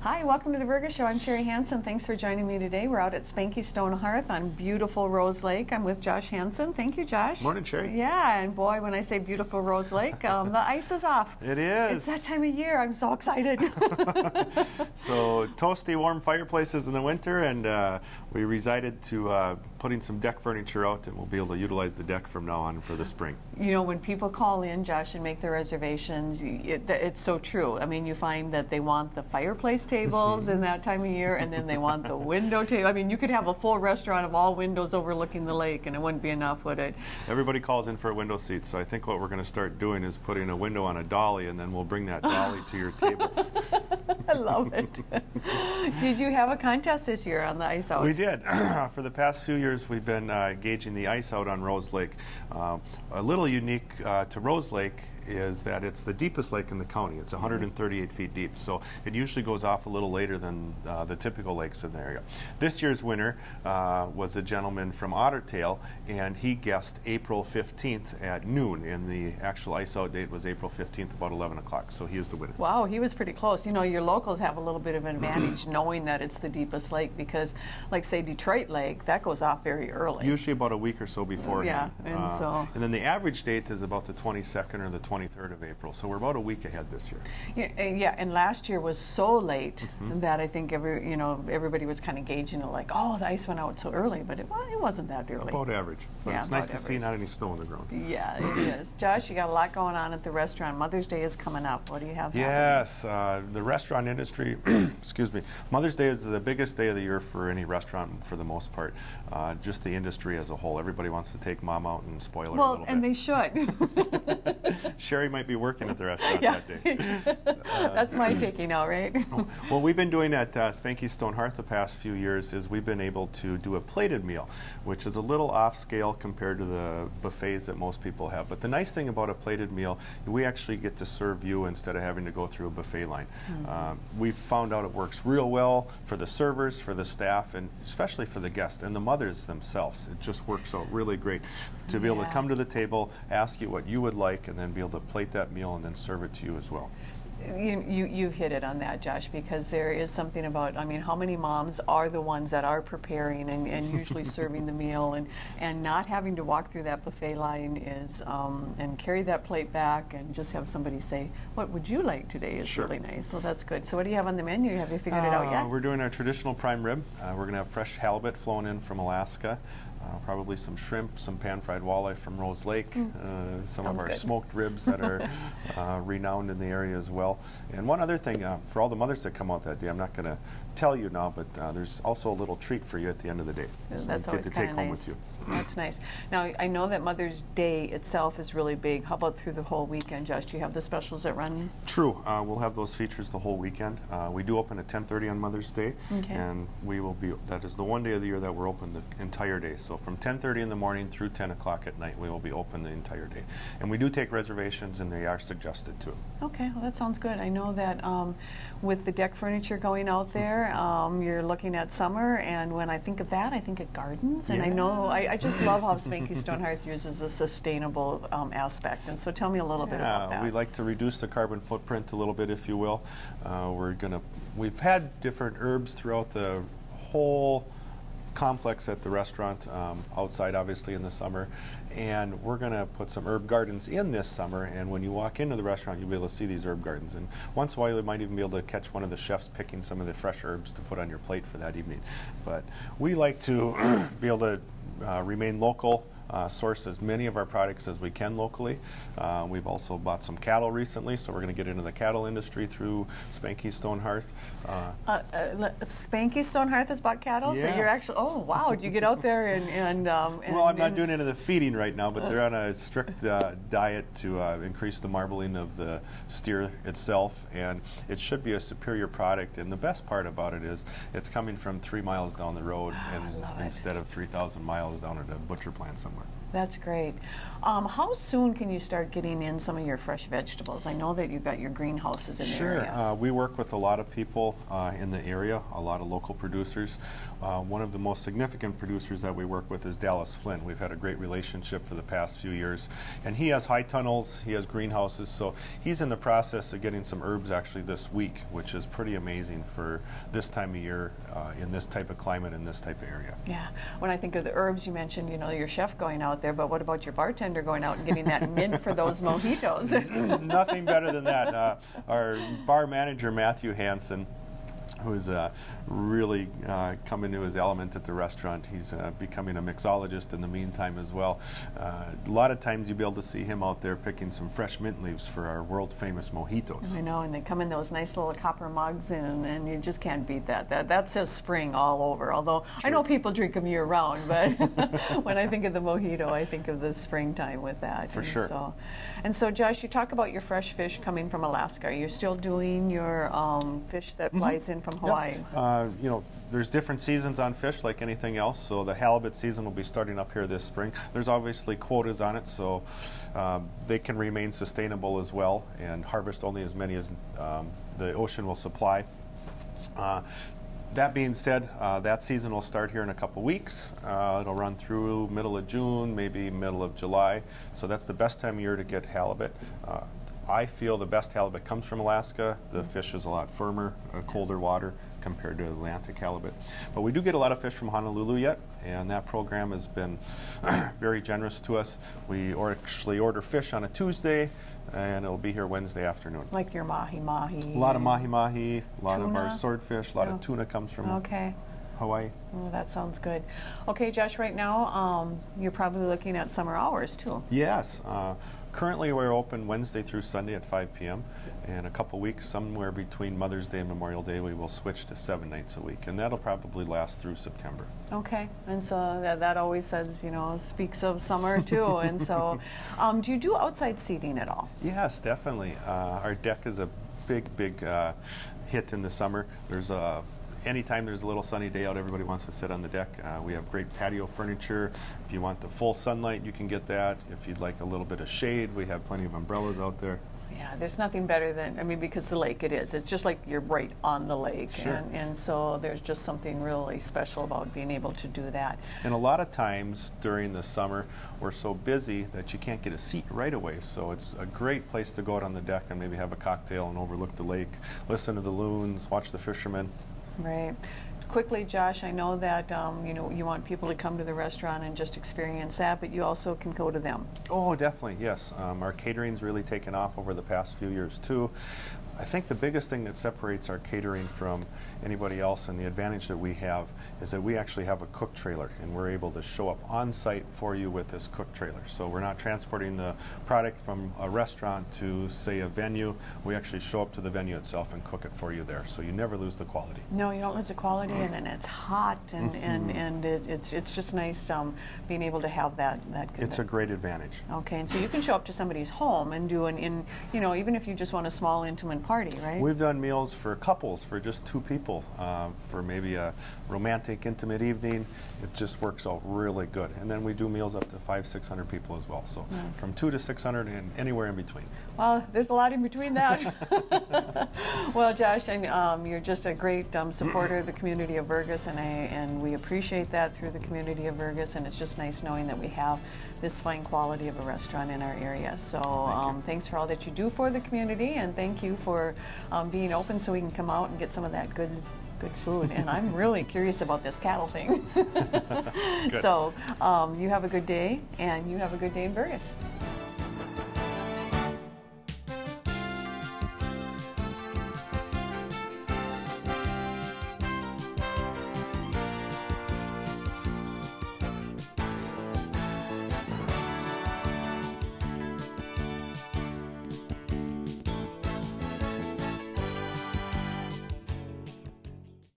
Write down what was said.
Hi, welcome to the Vergas Show. I'm Sherry Hansen. Thanks for joining me today. We're out at Spanky Stone Hearth on beautiful Rose Lake. I'm with Josh Hansen. Thank you, Josh. Morning, Sherry. Yeah, and boy, when I say beautiful Rose Lake, the ice is off. It is. It's that time of year. I'm so excited. So toasty, warm fireplaces in the winter, and we resided to putting some deck furniture out, and we'll be able to utilize the deck from now on for the spring. You know, when people call in, Josh, and make their reservations, it's so true. I mean, you find that they want the fireplace tables in that time of year, and then they want the window table. I mean, you could have a full restaurant of all windows overlooking the lake, and it wouldn't be enough, would it? Everybody calls in for a window seat, so I think what we're going to start doing is putting a window on a dolly, and then we'll bring that dolly to your table. I love it. Did you have a contest this year on the ice out? We did. For the past few years, we've been gauging the ice out on Rose Lake. A little unique to Rose Lake is that it's the deepest lake in the county. It's 138 feet deep, so it usually goes off a little later than the typical lakes in the area. This year's winner was a gentleman from Otter Tail, and he guessed April 15th at noon, and the actual ice out date was April 15th, about 11 o'clock, so he is the winner. Wow, he was pretty close. You know, your locals have a little bit of an advantage knowing that it's the deepest lake because, like, say, Detroit Lake, that goes off very early. Usually about a week or so before. Yeah, and and then the average date is about the 22nd or the 23rd of April, so we're about a week ahead this year. Yeah, and last year was so late that I think everybody was kind of gauging it like, oh, the ice went out so early, but it wasn't that early. About average, but yeah, it's nice to see not any snow on the ground. Yeah, it is. Josh, you got a lot going on at the restaurant. Mother's Day is coming up. What do you have happening? Yes, the restaurant industry, excuse me, Mother's Day is the biggest day of the year for any restaurant for the most part. Just the industry as a whole. Everybody wants to take mom out and spoil her a little bit. Well, and they should. Sherry might be working at the restaurant that day. That's my taking out, right? Well, we've been doing at Spanky Stone Hearth the past few years is we've been able to do a plated meal, which is a little off scale compared to the buffets that most people have. But the nice thing about a plated meal, we actually get to serve you instead of having to go through a buffet line. We've found out it works real well for the servers, for the staff, and especially for the guests and the mothers themselves. It just works out really great to be able to come to the table, ask you what you would like, and then be able to plate that meal and then serve it to you as well. You've hit it on that, Josh, because there is something about, I mean, how many moms are the ones that are preparing and usually serving the meal, and not having to walk through that buffet line is, and carry that plate back and just have somebody say, what would you like today is really nice. So that's good. So what do you have on the menu? Have you figured it out yet? We're doing our traditional prime rib. We're going to have fresh halibut flown in from Alaska. Probably some shrimp, some pan-fried walleye from Rose Lake, some of our smoked ribs that are renowned in the area as well. And one other thing, for all the mothers that come out that day, I'm not going to tell you now, but there's also a little treat for you at the end of the day. So that's always kind of nice. With you. That's nice. Now, I know that Mother's Day itself is really big. How about through the whole weekend, Josh? Do you have the specials that run? True. We'll have those features the whole weekend. We do open at 10:30 on Mother's Day, and we will be, that is the one day of the year that we're open the entire day. So from 10:30 in the morning through 10 o'clock at night, we will be open the entire day. And we do take reservations, and they are suggested too. Okay, well, that sounds good. I know that with the deck furniture going out there, you're looking at summer, and when I think of that, I think of gardens. And I know, I just love how Spanky Stone Hearth uses a sustainable aspect. And so tell me a little bit about that. We like to reduce the carbon footprint a little bit, if you will. We've had different herbs throughout the whole complex at the restaurant, outside obviously in the summer, and we're going to put some herb gardens in this summer, and when you walk into the restaurant you'll be able to see these herb gardens, and once in a while you might even be able to catch one of the chefs picking some of the fresh herbs to put on your plate for that evening. But we like to be able to remain local, source as many of our products as we can locally. We've also bought some cattle recently, so we're going to get into the cattle industry through Spanky Stone Hearth. Spanky Stone Hearth has bought cattle? Yes. So you're actually, oh wow, do you get out there and well, I'm not doing any of the feeding right now, but they're on a strict diet to increase the marbling of the steer itself, and it should be a superior product. And the best part about it is it's coming from 3 miles down the road, and instead of 3,000 miles down at a butcher plant somewhere. That's great. How soon can you start getting in some of your fresh vegetables? I know that you've got your greenhouses in the area. Sure. We work with a lot of people in the area, a lot of local producers. One of the most significant producers that we work with is Dallas Flynn. We've had a great relationship for the past few years. And he has high tunnels, he has greenhouses, so he's in the process of getting some herbs actually this week, which is pretty amazing for this time of year in this type of climate in this type of area. Yeah. When I think of the herbs, you mentioned, you know, your chef going out there, but what about your bartender going out and getting that mint for those mojitos? Nothing better than that. Our bar manager, Matthew Hansen, who's really come into his element at the restaurant. He's becoming a mixologist in the meantime as well. A lot of times you'll be able to see him out there picking some fresh mint leaves for our world-famous mojitos. I know, and they come in those nice little copper mugs, and you just can't beat that. That says spring all over, although I know people drink them year-round, but when I think of the mojito, I think of the springtime with that. For sure. So, Josh, you talk about your fresh fish coming from Alaska. Are you still doing your fish that flies in from Hawaii? Yep. You know, there's different seasons on fish like anything else, so the halibut season will be starting up here this spring. There's obviously quotas on it, so they can remain sustainable as well and harvest only as many as the ocean will supply. That being said, that season will start here in a couple weeks. It'll run through middle of June, maybe middle of July, so that's the best time of year to get halibut. I feel the best halibut comes from Alaska. The fish is a lot firmer, colder water compared to Atlantic halibut. But we do get a lot of fish from Honolulu yet, and that program has been very generous to us. We actually order fish on a Tuesday, and it'll be here Wednesday afternoon. Like your mahi-mahi. A lot of mahi-mahi, a lot tuna? of our swordfish, a lot of tuna comes from Hawaii. Oh, that sounds good. Okay, Josh, right now you're probably looking at summer hours too. Yes. Currently we're open Wednesday through Sunday at 5 p.m. In a couple weeks, somewhere between Mother's Day and Memorial Day, we will switch to 7 nights a week, and that'll probably last through September. Okay, and so that always says, you know, speaks of summer too. And so, do you do outside seating at all? Yes, definitely. Our deck is a big hit in the summer. There's anytime there's a little sunny day out, everybody wants to sit on the deck. We have great patio furniture. If you want the full sunlight, you can get that. If you'd like a little bit of shade, we have plenty of umbrellas out there. Yeah, there's nothing better than, I mean, because the lake it's just like you're right on the lake. Sure. And so there's just something really special about being able to do that. And a lot of times during the summer, we're so busy that you can't get a seat right away. So it's a great place to go out on the deck and maybe have a cocktail and overlook the lake, listen to the loons, watch the fishermen. Right. Quickly, Josh, I know that you know, you want people to come to the restaurant and just experience that, but you also can go to them. Oh, definitely, yes. Our catering's really taken off over the past few years too. I think the biggest thing that separates our catering from anybody else, and the advantage that we have, is that we actually have a cook trailer, and we're able to show up on site for you with this cook trailer. So we're not transporting the product from a restaurant to, say, a venue. We actually show up to the venue itself and cook it for you there, so you never lose the quality. No, you don't lose the quality, and then it's hot, and it's just nice being able to have that. It's a great advantage. Okay, and so you can show up to somebody's home and do you know, even if you just want a small intimate party, right? We've done meals for couples, for just 2 people, for maybe a romantic, intimate evening. It just works out really good. And then we do meals up to 500-600 people as well. So from 2 to 600 and anywhere in between. Well, there's a lot in between that. Well, Josh, you're just a great supporter of the community of Vergas, and we appreciate that through the community of Vergas. And it's just nice knowing that we have this fine quality of a restaurant in our area. So thanks for all that you do for the community, and thank you for being open so we can come out and get some of that good food. And I'm really curious about this cattle thing. So you have a good day, and you have a good day in Vergas.